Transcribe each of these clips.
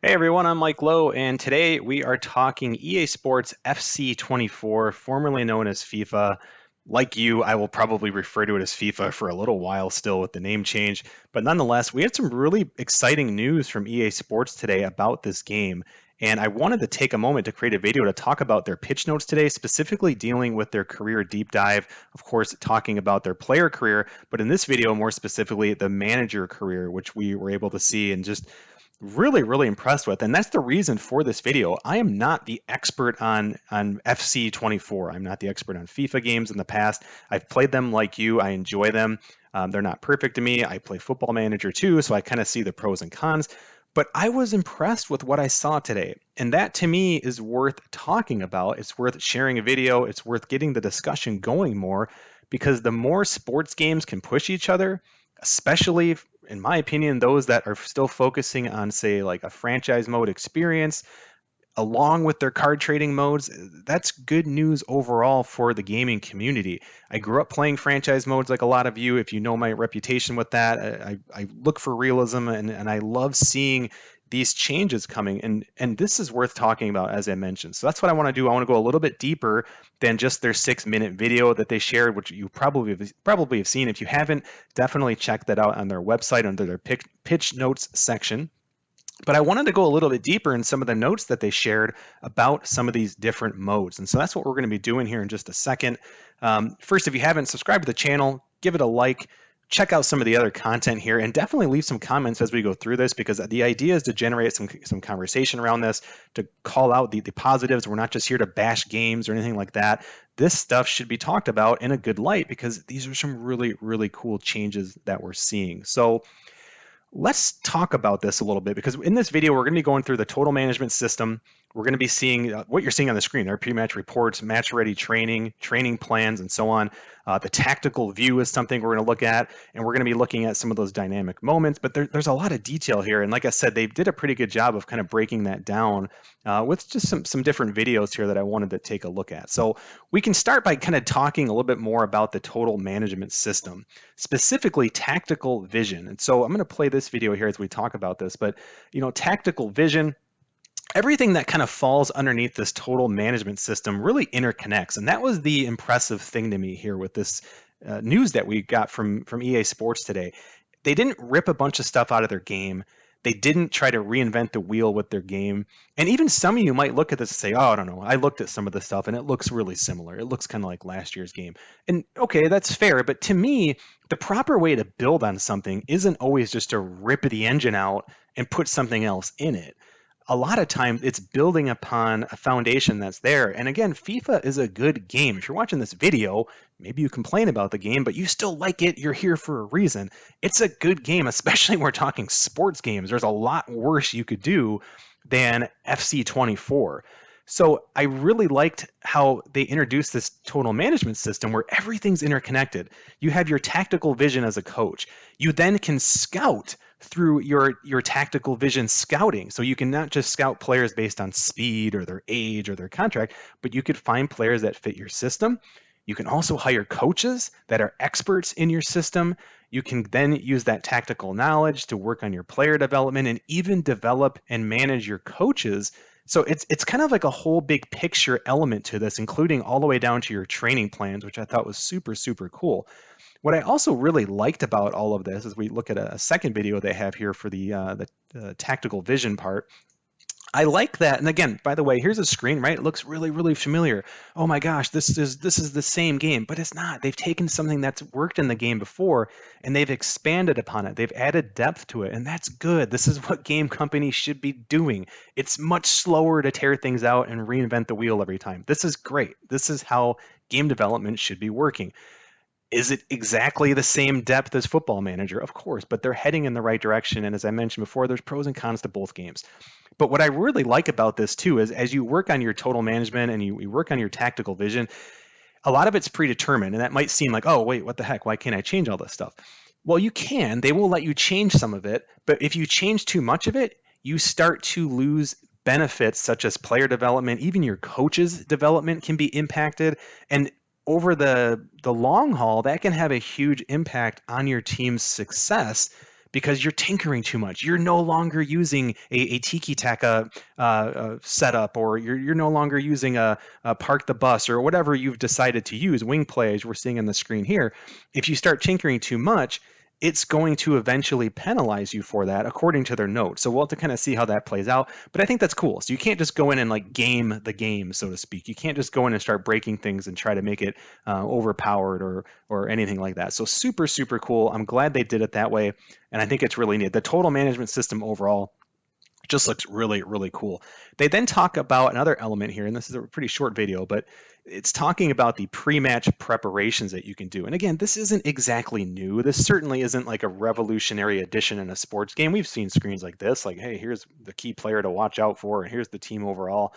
Hey everyone, I'm Mike Lowe, and today we are talking EA Sports FC 24, formerly known as FIFA. Like you, I will probably refer to it as FIFA for a little while still with the name change, but nonetheless, we had some really exciting news from EA Sports today about this game, and I wanted to take a moment to create a video to talk about their pitch notes today, specifically dealing with their career deep dive, of course, talking about their player career, but in this video, more specifically, the manager career, which we were able to see and just really impressed with, and that's the reason for this video. I am not the expert on FC 24. I'm not the expert on FIFA games in the past. I've played them like you. I enjoy them. They're not perfect to me. I play Football Manager too, so I kind of see the pros and cons. But I was impressed with what I saw today, and that to me is worth talking about. It's worth sharing a video. It's worth getting the discussion going more, because the more sports games can push each other, especially in my opinion, those that are still focusing on, say, like a franchise mode experience, along with their card trading modes, that's good news overall for the gaming community. I grew up playing franchise modes like a lot of you. If you know my reputation with that, I look for realism, and I love seeing these changes coming. And this is worth talking about, as I mentioned. So that's what I want to do. I want to go a little bit deeper than just their 6-minute video that they shared, which you probably have seen. If you haven't, definitely check that out on their website under their pitch notes section. But I wanted to go a little bit deeper in some of the notes that they shared about some of these different modes. And so that's what we're going to be doing here in just a second. First, if you haven't subscribed to the channel, give it a like. Check out some of the other content here, and definitely leave some comments as we go through this, because the idea is to generate some conversation around this, to call out the positives. We're not just here to bash games or anything like that. This stuff should be talked about in a good light, because these are some really cool changes that we're seeing. So let's talk about this a little bit, because in this video, we're going to be going through the total management system. We're going to be seeing what you're seeing on the screen, our pre-match reports, match-ready training, training plans, and so on. The tactical view is something we're going to look at, and we're going to be looking at some of those dynamic moments. But there's a lot of detail here, and like I said, they did a pretty good job of kind of breaking that down with just some different videos here that I wanted to take a look at. So we can start by kind of talking a little bit more about the total management system, specifically tactical vision. And so I'm going to play this video here as we talk about this. But tactical vision, everything that kind of falls underneath this total management system really interconnects. And that was the impressive thing to me here with this news that we got from EA Sports today. They didn't rip a bunch of stuff out of their game. They didn't try to reinvent the wheel with their game. And even some of you might look at this and say, oh, I don't know. I looked at some of the stuff and it looks really similar. It looks kind of like last year's game. And okay, that's fair. But to me, the proper way to build on something isn't always just to rip the engine out and put something else in it. A lot of times it's building upon a foundation that's there. And again, FIFA is a good game. If you're watching this video, maybe you complain about the game, but you still like it. You're here for a reason. It's a good game, especially when we're talking sports games. There's a lot worse you could do than FC 24. So I really liked how they introduced this total management system where everything's interconnected. You have your tactical vision as a coach. You then can scout through your tactical vision scouting. So you can not just scout players based on speed or their age or their contract, but you could find players that fit your system. You can also hire coaches that are experts in your system. You can then use that tactical knowledge to work on your player development and even develop and manage your coaches. So it's kind of like a whole big picture element to this, including all the way down to your training plans, which I thought was super cool. What I also really liked about all of this, as we look at a second video they have here for the tactical vision part, I like that. And again, by the way, here's a screen, right? It looks really familiar. Oh my gosh, this is the same game, but it's not. They've taken something that's worked in the game before and they've expanded upon it. They've added depth to it, and that's good. This is what game companies should be doing. It's much slower to tear things out and reinvent the wheel every time. This is great. This is how game development should be working. Is it exactly the same depth as Football Manager? Of course, but they're heading in the right direction. And as I mentioned before, there's pros and cons to both games. But what I really like about this too is as you work on your total management and you work on your tactical vision, a lot of it's predetermined. And that might seem like, oh, wait, what the heck? Why can't I change all this stuff? Well, you can. They will let you change some of it. But if you change too much of it, you start to lose benefits such as player development. Even your coach's development can be impacted. And over the long haul, that can have a huge impact on your team's success because you're tinkering too much. You're no longer using a tiki taka setup, or you're no longer using a park the bus or whatever you've decided to use, wing play, as we're seeing on the screen here. If you start tinkering too much, it's going to eventually penalize you for that according to their notes. So we'll have to kind of see how that plays out. But I think that's cool. So you can't just go in and like game the game, so to speak. You can't just go in and start breaking things and try to make it overpowered or anything like that. So super, super cool. I'm glad they did it that way. And I think it's really neat. The total management system overall just looks really, really cool. They then talk about another element here, and this is a pretty short video, but it's talking about the pre-match preparations that you can do. And again, this isn't exactly new. This certainly isn't like a revolutionary addition in a sports game. We've seen screens like this, like, hey, here's the key player to watch out for, and here's the team overall.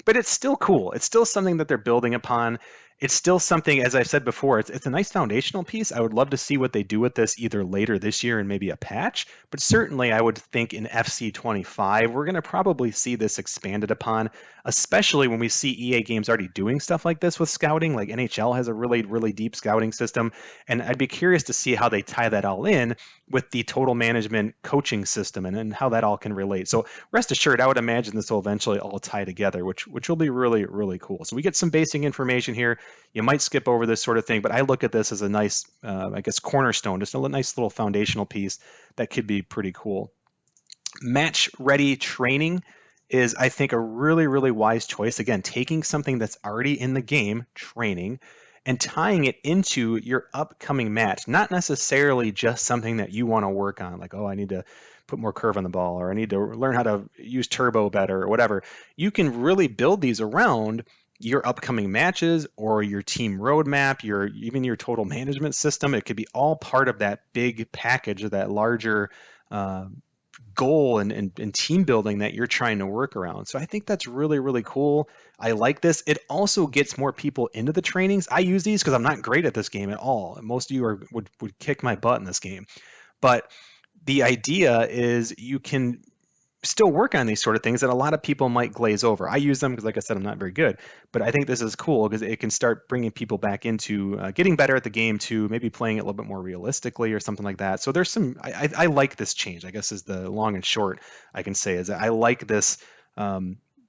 But it's still cool. It's still something that they're building upon. It's still something, as I said before, it's a nice foundational piece. I would love to see what they do with this either later this year and maybe a patch, but certainly I would think in FC25, we're going to probably see this expanded upon, especially when we see EA games already doing stuff like this with scouting. Like NHL has a really, really deep scouting system, and I'd be curious to see how they tie that all in with the total management coaching system and how that all can relate. So rest assured, I would imagine this will eventually all tie together, which will be really, really cool. So we get some basic information here. You might skip over this sort of thing, but I look at this as a nice, I guess, cornerstone, just a nice little foundational piece that could be pretty cool. Match ready training is, I think, a really, really wise choice. Again, taking something that's already in the game, training, and tying it into your upcoming match, not necessarily just something that you want to work on, like, oh, I need to put more curve on the ball, or I need to learn how to use turbo better, or whatever. You can really build these around your upcoming matches or your team roadmap, even your total management system. It could be all part of that big package of that larger goal and team building that you're trying to work around. So I think that's really, really cool. I like this. It also gets more people into the trainings. I use these because I'm not great at this game at all. Most of you would kick my butt in this game. But the idea is you can still work on these sort of things that a lot of people might glaze over. I use them because, like I said, I'm not very good, but I think this is cool because it can start bringing people back into getting better at the game too, maybe playing it a little bit more realistically or something like that. So there's some, I like this change, I guess is the long and short I can say, is that I like this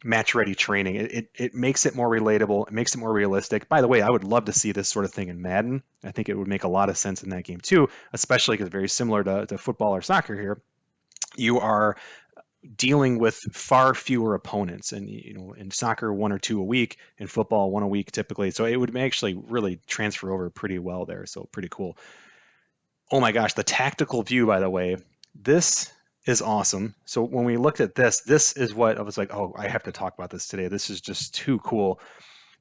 match ready training. It makes it more relatable. It makes it more realistic. By the way, I would love to see this sort of thing in Madden. I think it would make a lot of sense in that game too, especially because very similar to football or soccer here. You are dealing with far fewer opponents, and in soccer 1 or 2 a week, in football 1 a week typically, so it would actually really transfer over pretty well there. So pretty cool. Oh my gosh, the tactical view, by the way, this is awesome. So when we looked at this is what I was like, oh, I have to talk about this today. This is just too cool.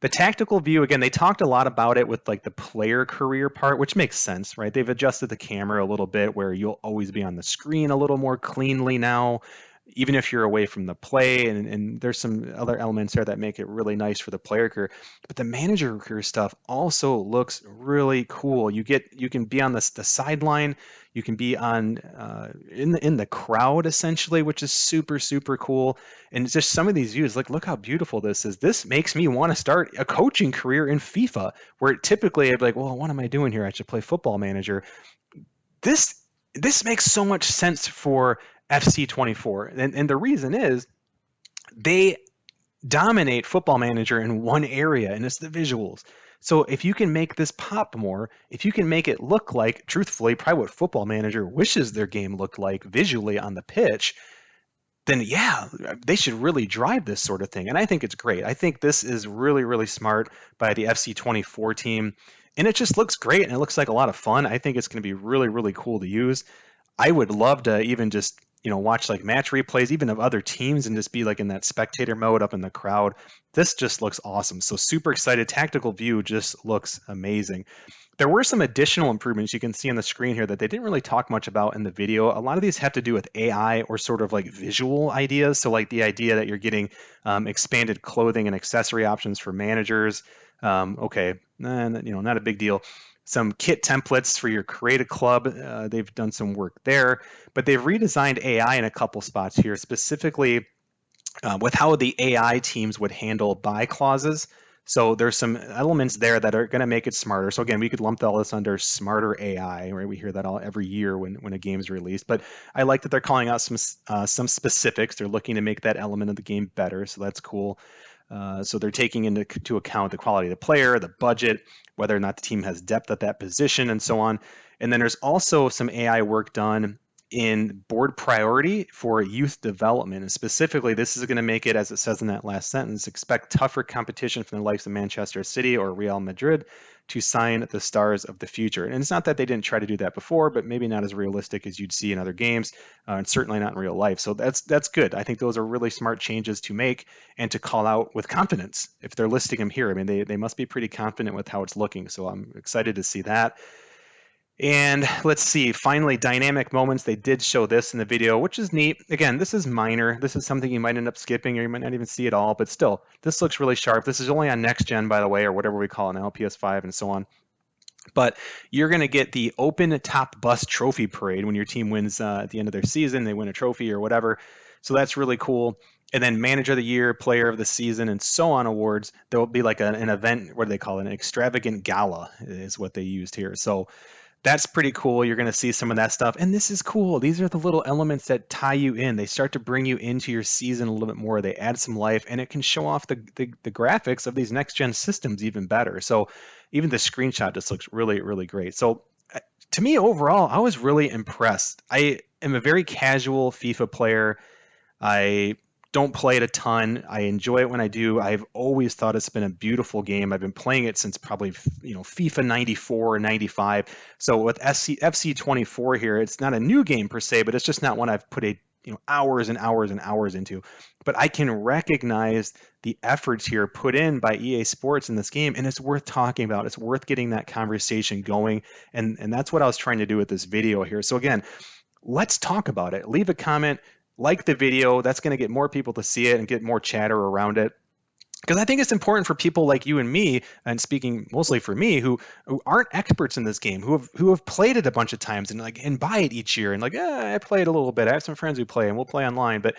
The tactical view, again, they talked a lot about it with like the player career part, which makes sense, right? They've adjusted the camera a little bit where you'll always be on the screen a little more cleanly now, even if you're away from the play. And there's some other elements there that make it really nice for the player career. But the manager career stuff also looks really cool. You can be on the sideline, you can be on in the crowd essentially, which is super, super cool. And it's just some of these views, like, look how beautiful this is. This makes me want to start a coaching career in FIFA, where typically I'd be like, well, what am I doing here? I should play Football Manager. This makes so much sense for FC24. And the reason is they dominate Football Manager in one area, and it's the visuals. So if you can make this pop more, if you can make it look like, truthfully, probably what Football Manager wishes their game looked like visually on the pitch, then yeah, they should really drive this sort of thing. And I think it's great. I think this is really, really smart by the FC24 team. And it just looks great, and it looks like a lot of fun. I think it's going to be really, really cool to use. I would love to even just watch like match replays even of other teams and just be like in that spectator mode up in the crowd. This just looks awesome. So super excited. Tactical view just looks amazing. There were some additional improvements you can see on the screen here that they didn't really talk much about in the video. A lot of these have to do with AI or sort of like visual ideas. So like the idea that you're getting expanded clothing and accessory options for managers. Okay, not a big deal. Some kit templates for your create a club. They've done some work there, but they've redesigned AI in a couple spots here, specifically with how the AI teams would handle buy clauses. So there's some elements there that are going to make it smarter. So again, we could lump all this under smarter AI, right? We hear that all every year when a game is released. But I like that they're calling out some specifics. They're looking to make that element of the game better, so that's cool. So they're taking into account the quality of the player, the budget, whether or not the team has depth at that position, and so on. And then there's also some AI work done in board priority for youth development. And specifically, this is going to make it, as it says in that last sentence, expect tougher competition from the likes of Manchester City or Real Madrid to sign the stars of the future. And it's not that they didn't try to do that before, but maybe not as realistic as you'd see in other games, and certainly not in real life. So that's good. I think those are really smart changes to make and to call out with confidence if they're listing them here. I mean, they must be pretty confident with how it's looking. So I'm excited to see that. And let's see, finally, dynamic moments. They did show this in the video, which is neat. Again, this is minor. This is something you might end up skipping or you might not even see at all, but still, this looks really sharp. This is only on next gen, by the way, or whatever we call it now, PS5 and so on. But you're going to get the open top bus trophy parade when your team wins at the end of their season. They win a trophy or whatever. So that's really cool. And then manager of the year, player of the season, and so on awards. There will be like an event. What do they call it? An extravagant gala is what they used here. So that's pretty cool. You're going to see some of that stuff. And this is cool. These are the little elements that tie you in. They start to bring you into your season a little bit more. They add some life, and it can show off the graphics of these next gen systems even better. So even the screenshot just looks really, really great. So to me, overall, I was really impressed. I am a very casual FIFA player. I don't play it a ton. I enjoy it when I do. I've always thought it's been a beautiful game. I've been playing it since probably FIFA 94 or 95. So with FC 24 here, it's not a new game per se, but it's just not one I've put hours and hours and hours into. But I can recognize the efforts here put in by EA Sports in this game, and it's worth talking about. It's worth getting that conversation going, and that's what I was trying to do with this video here. So again, let's talk about it. Leave a comment, like the video. That's going to get more people to see it and get more chatter around it. Because I think it's important for people like you and me, and speaking mostly for me, who aren't experts in this game, who have played it a bunch of times and buy it each year and I played a little bit. I have some friends who play and we'll play online, but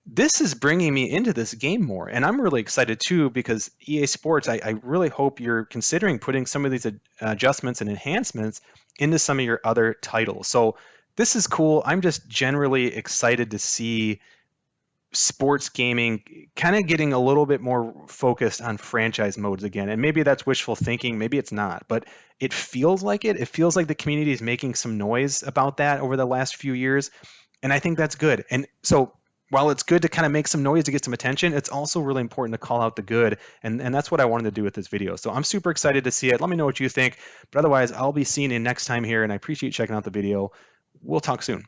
this is bringing me into this game more, and I'm really excited too because EA Sports, I really hope you're considering putting some of these adjustments and enhancements into some of your other titles. So this is cool. I'm just generally excited to see sports gaming kind of getting a little bit more focused on franchise modes again. And maybe that's wishful thinking, maybe it's not, but it feels like it. It feels like the community is making some noise about that over the last few years, and I think that's good. And so while it's good to kind of make some noise to get some attention, it's also really important to call out the good, and that's what I wanted to do with this video. So I'm super excited to see it. Let me know what you think, but otherwise I'll be seeing you next time here, and I appreciate you checking out the video. We'll talk soon.